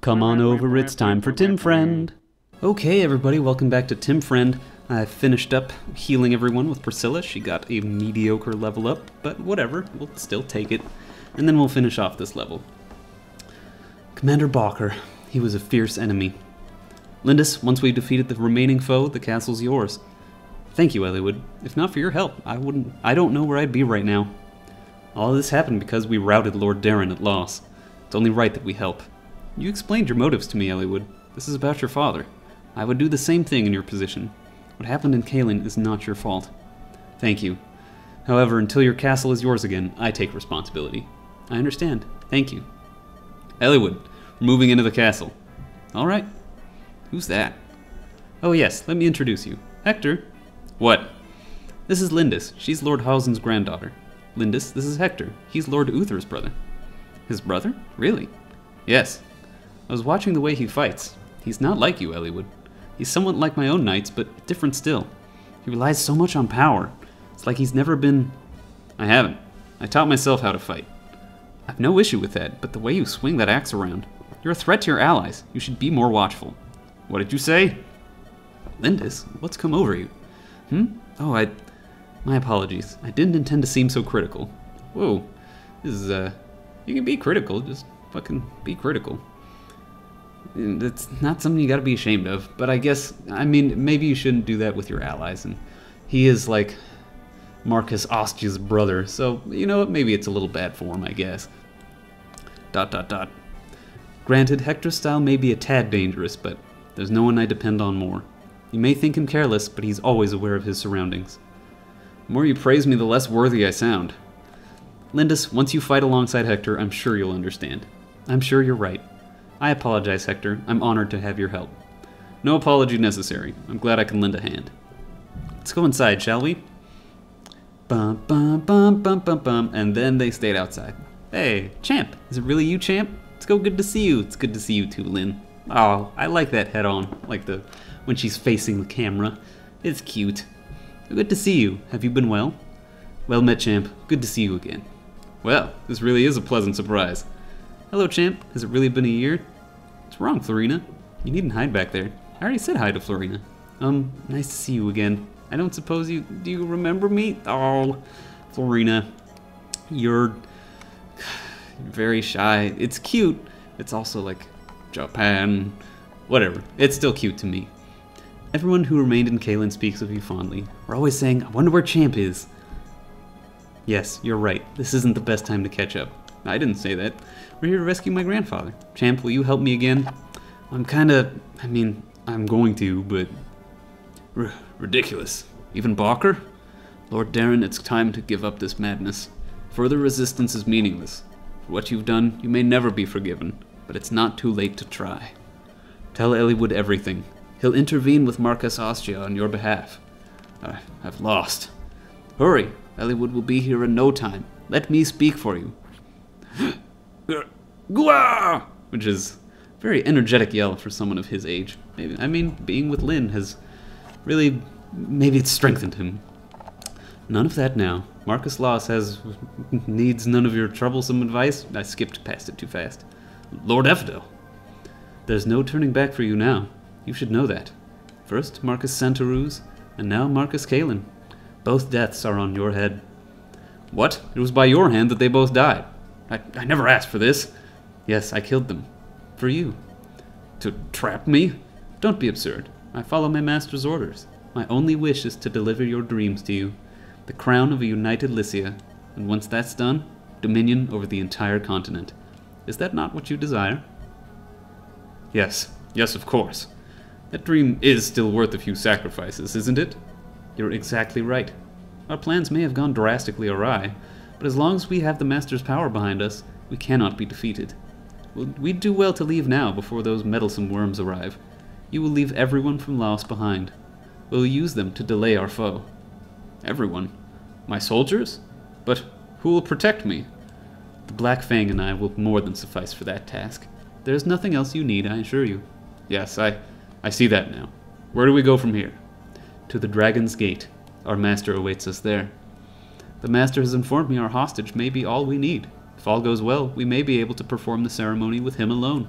Come on over, it's time for Tim Friend. Okay, everybody, welcome back to Tim Friend. I finished up healing everyone with Priscilla. She got a mediocre level up, but whatever, we'll still take it. And then we'll finish off this level. Commander Balker, he was a fierce enemy. Lindis, once we've defeated the remaining foe, the castle's yours. Thank you, Eliwood. If not for your help, I don't know where I'd be right now. All of this happened because we routed Lord Darren at loss. It's only right that we help. You explained your motives to me, Eliwood. This is about your father. I would do the same thing in your position. What happened in Caelin is not your fault. Thank you. However, until your castle is yours again, I take responsibility. I understand. Thank you. Eliwood, we're moving into the castle. All right. Who's that? Oh yes, let me introduce you. Hector. What? This is Lindis. She's Lord Hausen's granddaughter. Lindis, this is Hector. He's Lord Uther's brother. His brother? Really? Yes. I was watching the way he fights. He's not like you, Eliwood. He's somewhat like my own knights, but different still. He relies so much on power. It's like he's never been... I haven't. I taught myself how to fight. I've no issue with that, but the way you swing that axe around... You're a threat to your allies. You should be more watchful. What did you say? Lindis, what's come over you? Oh, my apologies. I didn't intend to seem so critical. Whoa. This is, you can be critical, just fucking be critical. It's not something you gotta be ashamed of, but I mean, maybe you shouldn't do that with your allies, and he is like Marcus Ostia's brother, so, you know what, maybe it's a little bad for him, I guess. ... Granted, Hector's style may be a tad dangerous, but there's no one I depend on more. You may think him careless, but he's always aware of his surroundings. The more you praise me, the less worthy I sound. Lindis, once you fight alongside Hector, I'm sure you'll understand. I'm sure you're right. I apologize, Hector. I'm honored to have your help. No apology necessary. I'm glad I can lend a hand. Let's go inside, shall we? Bum, bum, bum, bum, bum, bum. And then they stayed outside. Hey, Champ. Is it really you, Champ? It's good to see you. It's good to see you too, Lynn. Oh, I like that head on, like when she's facing the camera. It's cute. Good to see you. Have you been well? Well met, Champ. Good to see you again. Well, this really is a pleasant surprise. Hello, Champ. Has it really been a year? What's wrong, Florina? You needn't hide back there. I already said hi to Florina. Nice to see you again. I don't suppose do you remember me? Oh, Florina. You're very shy. It's cute. It's also like Japan. Whatever. It's still cute to me. Everyone who remained in Caelin speaks of you fondly. We're always saying, I wonder where Champ is. Yes, you're right. This isn't the best time to catch up. I didn't say that. We're here to rescue my grandfather. Champ, will you help me again? I'm going to, but... Ridiculous. Even Balker? Lord Darren, it's time to give up this madness. Further resistance is meaningless. For what you've done, you may never be forgiven, but it's not too late to try. Tell Eliwood everything. He'll intervene with Marcus Ostia on your behalf. I've lost. Hurry, Eliwood will be here in no time. Let me speak for you. Which is a very energetic yell for someone of his age. Being with Lynn has really, maybe it's strengthened him. None of that now. Marcus Loss needs none of your troublesome advice. I skipped past it too fast. Lord Effadel. There's no turning back for you now. You should know that. First Marcus Santaruz, and now Marcus Caelin. Both deaths are on your head. What? It was by your hand that they both died. I never asked for this. Yes, I killed them. For you. To trap me? Don't be absurd. I follow my master's orders. My only wish is to deliver your dreams to you. The crown of a united Lycia. And once that's done, dominion over the entire continent. Is that not what you desire? Yes. Yes, of course. That dream is still worth a few sacrifices, isn't it? You're exactly right. Our plans may have gone drastically awry, but as long as we have the Master's power behind us, we cannot be defeated. We'd do well to leave now before those meddlesome worms arrive. You will leave everyone from Laos behind. We'll use them to delay our foe. Everyone? My soldiers? But who will protect me? The Black Fang and I will more than suffice for that task. There is nothing else you need, I assure you. Yes, I see that now. Where do we go from here? To the Dragon's Gate. Our master awaits us there. The master has informed me our hostage may be all we need. If all goes well, we may be able to perform the ceremony with him alone.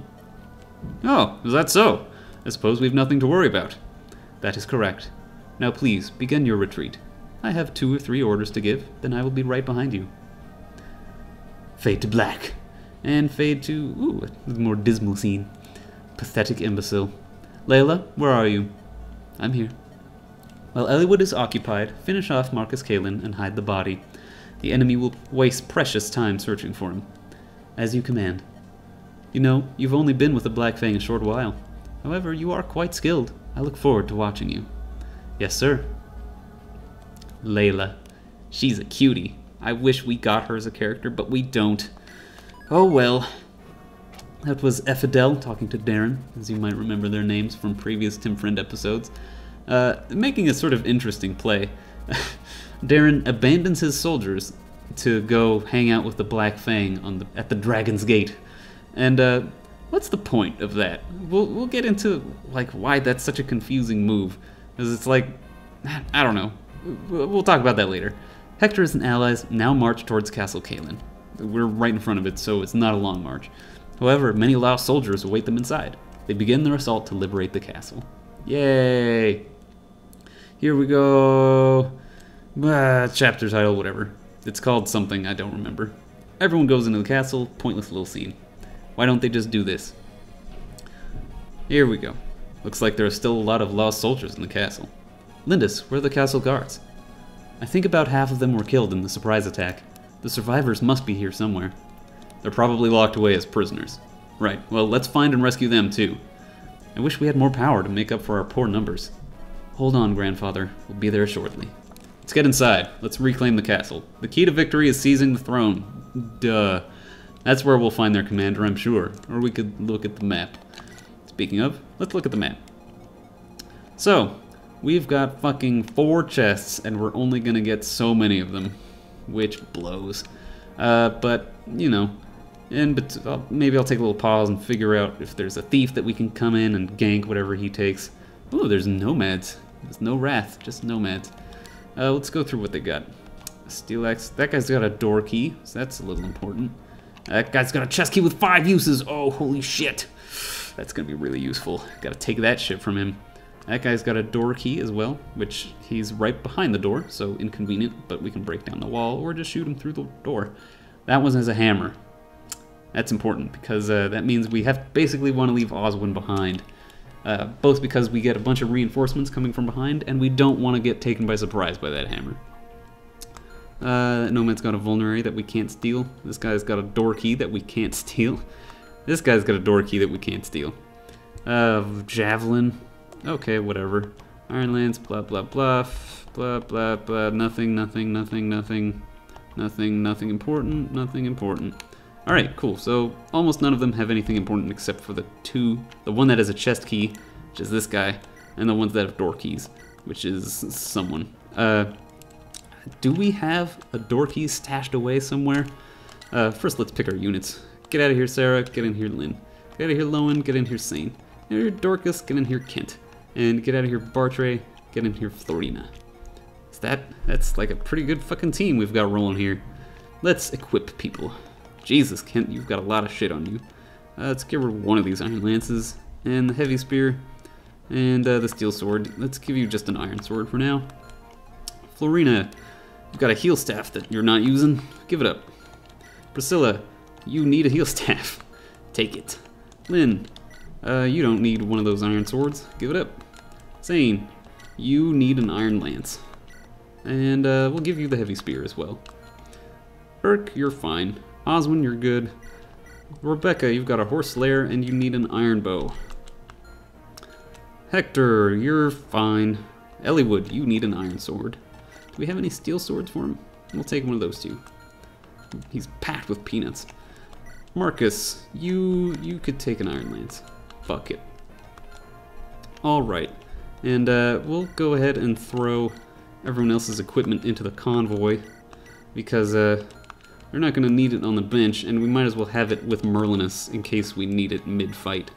Oh, is that so? I suppose we've nothing to worry about. That is correct. Now please, begin your retreat. I have 2 or 3 orders to give, then I will be right behind you. Fade to black. And fade to, ooh, a more dismal scene. Pathetic imbecile. Layla, where are you? I'm here. While Elliewood is occupied, finish off Marcus Kalin and hide the body. The enemy will waste precious time searching for him. As you command. You know, you've only been with the Black Fang a short while. However, you are quite skilled. I look forward to watching you. Yes, sir. Layla. She's a cutie. I wish we got her as a character, but we don't. Oh well. That was Effidel talking to Darren, as you might remember their names from previous Tim Friend episodes. Making a sort of interesting play. Darren abandons his soldiers to go hang out with the Black Fang at the Dragon's Gate. And what's the point of that? We'll get into like why that's such a confusing move. Because it's like, I don't know. We'll talk about that later. Hector's and allies now march towards Castle Kalin. We're right in front of it, so it's not a long march. However, many Lao soldiers await them inside. They begin their assault to liberate the castle. Yay! Here we go. Chapter title, whatever. It's called something, I don't remember. Everyone goes into the castle, pointless little scene. Why don't they just do this? Here we go. Looks like there are still a lot of lost soldiers in the castle. Lindis, where are the castle guards? I think about half of them were killed in the surprise attack. The survivors must be here somewhere. They're probably locked away as prisoners. Right, well, let's find and rescue them too. I wish we had more power to make up for our poor numbers. Hold on, grandfather. We'll be there shortly. Let's get inside. Let's reclaim the castle. The key to victory is seizing the throne. Duh. That's where we'll find their commander, I'm sure. Or we could look at the map. Speaking of, let's look at the map. So, we've got fucking 4 chests, and we're only gonna get so many of them. Which blows. But, you know, maybe I'll take a little pause and figure out if there's a thief that we can come in and gank whatever he takes. Ooh, there's nomads. There's no wrath, just nomads. Let's go through what they got. Steel axe. That guy's got a door key, so that's a little important. That guy's got a chest key with 5 uses. Oh, holy shit. That's gonna be really useful. Gotta take that shit from him. That guy's got a door key as well, which he's right behind the door, so inconvenient, but we can break down the wall or just shoot him through the door. That one has a hammer. That's important because that means we basically want to leave Oswin behind. Both because we get a bunch of reinforcements coming from behind, and we don't want to get taken by surprise by that hammer. Nomad's got a vulnerary that we can't steal. This guy's got a door key that we can't steal. This guy's got a door key that we can't steal. Javelin. Okay, whatever. Iron Lance, blah, blah, blah. Blah, blah, blah. Nothing, nothing, nothing, nothing. Nothing, nothing important, nothing important. Alright, cool. So almost none of them have anything important except for the one that has a chest key, which is this guy, and the ones that have door keys, which is someone. Do we have a door key stashed away somewhere? First let's pick our units. Get out of here, Sarah. Get in here, Lynn. Get out of here, Lowen. Get in here, Sane. Get out of here, Dorcas. Get in here, Kent. And get out of here, Bartray. Get in here, Florina. That's like a pretty good fucking team we've got rolling here. Let's equip people. Jesus, Kent, you've got a lot of shit on you. Let's give her one of these iron lances, and the heavy spear, and the steel sword. Let's give you just an iron sword for now. Florina, you've got a heal staff that you're not using. Give it up. Priscilla, you need a heal staff. Take it. Lynn, you don't need one of those iron swords. Give it up. Zane, you need an iron lance. And we'll give you the heavy spear as well. Burke, you're fine. Oswin, you're good. Rebecca, you've got a horse slayer and you need an iron bow. Hector, you're fine. Elliewood, you need an iron sword. Do we have any steel swords for him? We'll take one of those two. He's packed with peanuts. Marcus, you could take an iron lance. Fuck it. Alright. And we'll go ahead and throw everyone else's equipment into the convoy because they're not going to need it on the bench, and we might as well have it with Merlinus in case we need it mid-fight.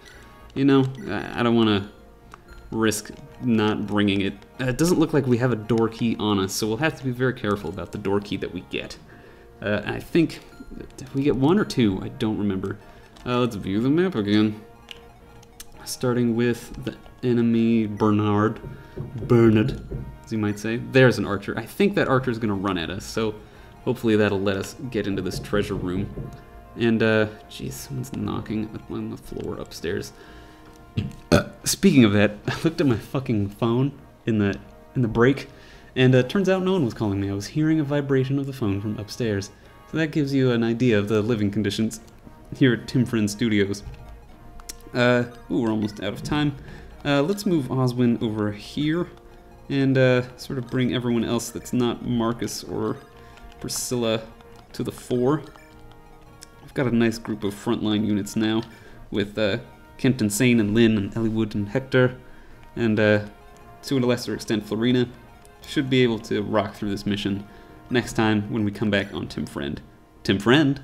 You know, I don't want to risk not bringing it. It doesn't look like we have a door key on us, so we'll have to be very careful about the door key that we get. I think, did we get 1 or 2? I don't remember. Let's view the map again. starting with the enemy Bernard, as you might say. There's an archer. I think that archer's gonna run at us, so hopefully that'll let us get into this treasure room. And, geez, someone's knocking on the floor upstairs. Speaking of that, I looked at my fucking phone in the break, and turns out no one was calling me. I was hearing a vibration of the phone from upstairs. So that gives you an idea of the living conditions here at Tim Friend Studios. Ooh, we're almost out of time. Let's move Oswin over here and sort of bring everyone else that's not Marcus or Priscilla to the fore. We've got a nice group of frontline units now with Kent and Sane and Lynn and Elliewood and Hector, and to a lesser extent Florina. Should be able to rock through this mission next time when we come back on Tim Friend. Tim Friend!